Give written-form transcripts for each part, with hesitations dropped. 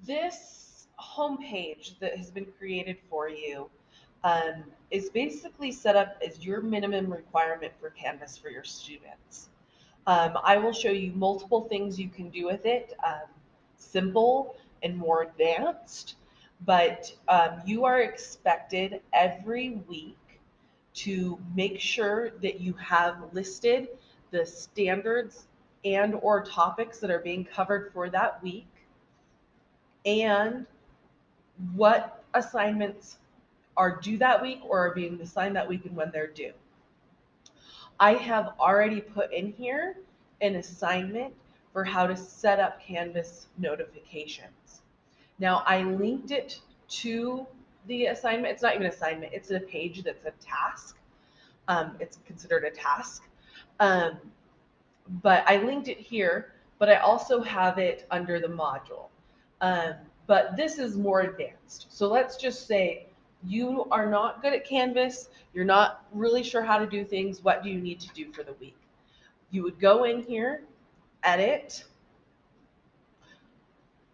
This homepage that has been created for you is basically set up as your minimum requirement for Canvas for your students. I will show you multiple things you can do with it, simple and more advanced, but you are expected every week to make sure that you have listed the standards and or topics that are being covered for that week and what assignments are due that week or are being assigned that week and when they're due. I have already put in here an assignment for how to set up Canvas notifications. Now, I linked it to the assignment. It's not even an assignment, it's a page that's a task. It's considered a task. Um, but I linked it here, but I also have it under the module. Um, but this is more advanced. So let's just say you are not good at Canvas, you're not really sure how to do things. What do you need to do for the week? You would go in here, edit.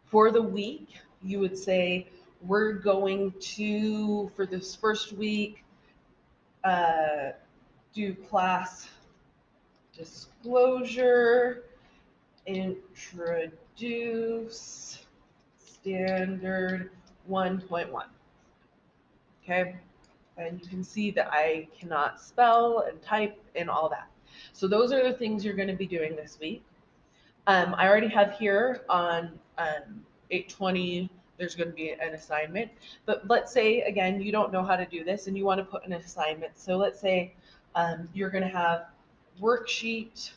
For the week, you would say, we're going to, for this first week, uh, do class disclosure, introduce standard 1.1. Okay, and you can see that I cannot spell and type and all that. So those are the things you're going to be doing this week. I already have here on 820, there's going to be an assignment. But let's say, again, you don't know how to do this and you want to put an assignment. So let's say you're going to have worksheet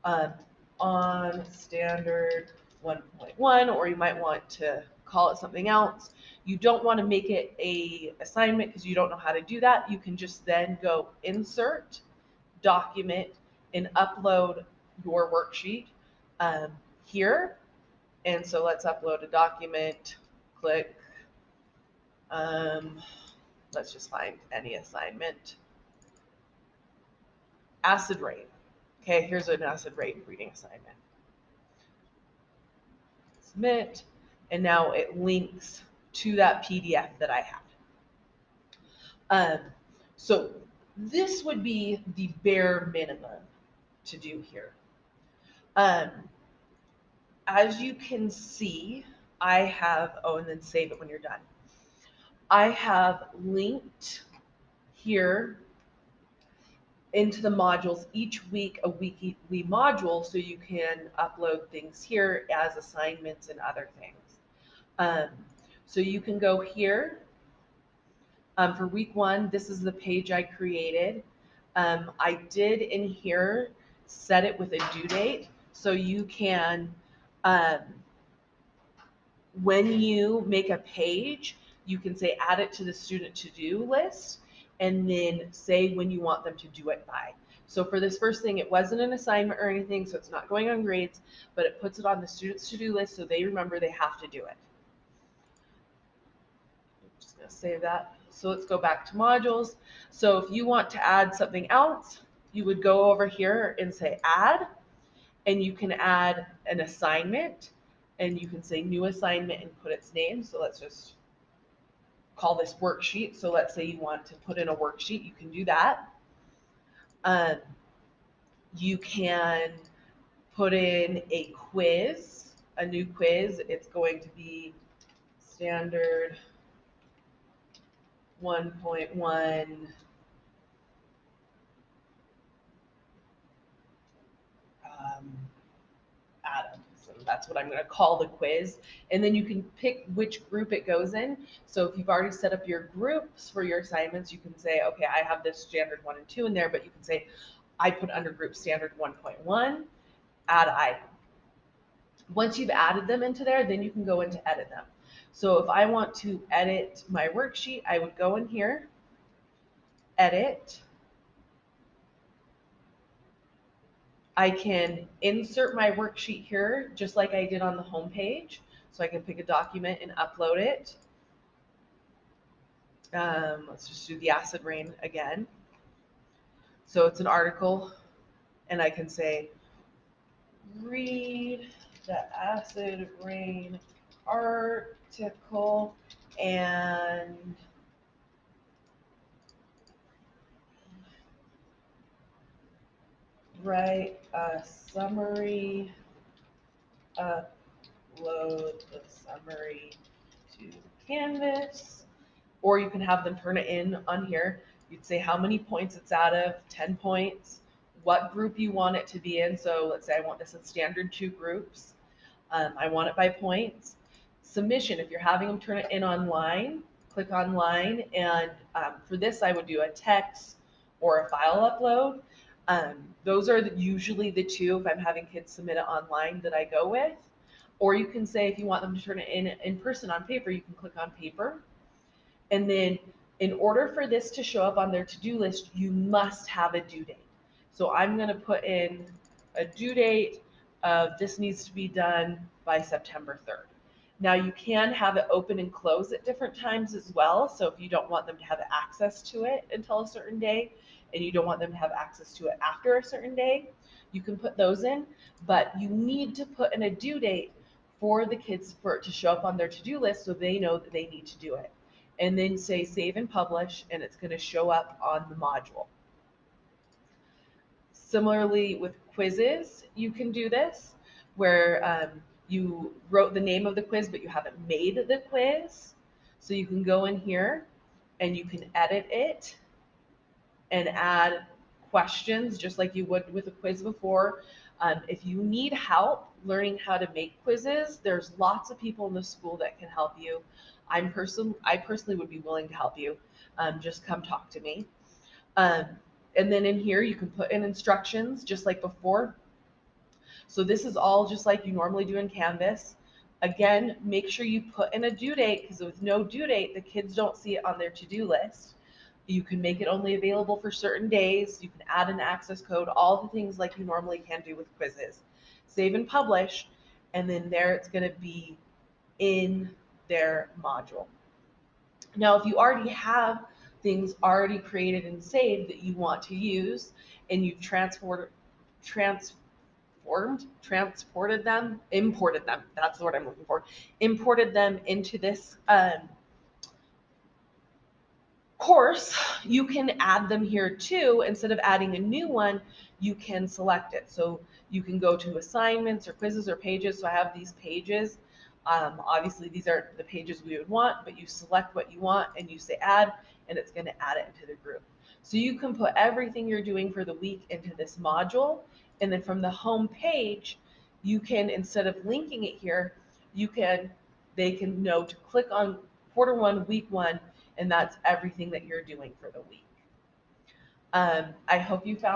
um, on standard 1.1, or you might want to call it something else. You don't want to make it a assignment because you don't know how to do that. You can just then go insert, document, and upload your worksheet here. And so let's upload a document, click, let's just find any assignment. Acid rain. Okay, here's an acid rain reading assignment. Submit, and now it links to that PDF that I had. So this would be the bare minimum to do here. As you can see, I have, oh, and then save it when you're done. I have linked here into the modules each week, a weekly module, so you can upload things here as assignments and other things. So you can go here. For week 1, this is the page I created. I did in here set it with a due date, so you can, when you make a page, you can say add it to the student to-do list and then say when you want them to do it by. So for this first thing, it wasn't an assignment or anything, so it's not going on grades, but it puts it on the student's to-do list so they remember they have to do it. I'm just going to save that. So let's go back to modules. So if you want to add something else, you would go over here and say add, and you can add an assignment, and you can say new assignment and put its name. So let's just call this worksheet. So let's say you want to put in a worksheet, you can do that. You can put in a quiz, a new quiz. It's going to be standard 1.1 Adam. So that's what I'm going to call the quiz. And then you can pick which group it goes in. So if you've already set up your groups for your assignments, you can say, okay, I have this standard 1 and 2 in there, but you can say, I put under group standard 1.1, add item. Once you've added them into there, then you can go in to edit them. So if I want to edit my worksheet, I would go in here, edit. I can insert my worksheet here, just like I did on the home page. So I can pick a document and upload it. Let's just do the acid rain again. So it's an article, and I can say, read the acid rain article and write a summary, upload the summary to Canvas, or you can have them turn it in on here. You'd say how many points it's out of, 10 points, what group you want it to be in. So let's say I want this in standard 2 groups. I want it by points. Submission, if you're having them turn it in online, click online. And for this, I would do a text or a file upload. Those are usually the two, if I'm having kids submit it online, that I go with. Or you can say if you want them to turn it in person on paper, you can click on paper. And then in order for this to show up on their to-do list, you must have a due date. So I'm going to put in a due date of this needs to be done by September 3rd. Now you can have it open and close at different times as well. So if you don't want them to have access to it until a certain day and you don't want them to have access to it after a certain day, you can put those in, but you need to put in a due date for the kids for it to show up on their to-do list so they know that they need to do it. And then say save and publish, and it's going to show up on the module. Similarly with quizzes, you can do this where you wrote the name of the quiz, but you haven't made the quiz. So you can go in here and you can edit it and add questions just like you would with a quiz before. If you need help learning how to make quizzes, there's lots of people in the school that can help you. I personally would be willing to help you. Just come talk to me. Um, and then in here, you can put in instructions just like before. So this is all just like you normally do in Canvas. Again, make sure you put in a due date because with no due date, the kids don't see it on their to-do list. You can make it only available for certain days. You can add an access code, all the things like you normally can do with quizzes. Save and publish, and then there it's going to be in their module. Now, if you already have things already created and saved that you want to use and you've transported them, imported them, that's the word I'm looking for, imported them into this course, you can add them here too. Instead of adding a new one, you can select it. So you can go to assignments or quizzes or pages. So I have these pages. Obviously, these aren't the pages we would want, but you select what you want and you say add, and it's going to add it into the group. So you can put everything you're doing for the week into this module. And then from the home page, you can, instead of linking it here, they can know to click on quarter one, week one, and that's everything that you're doing for the week. I hope you found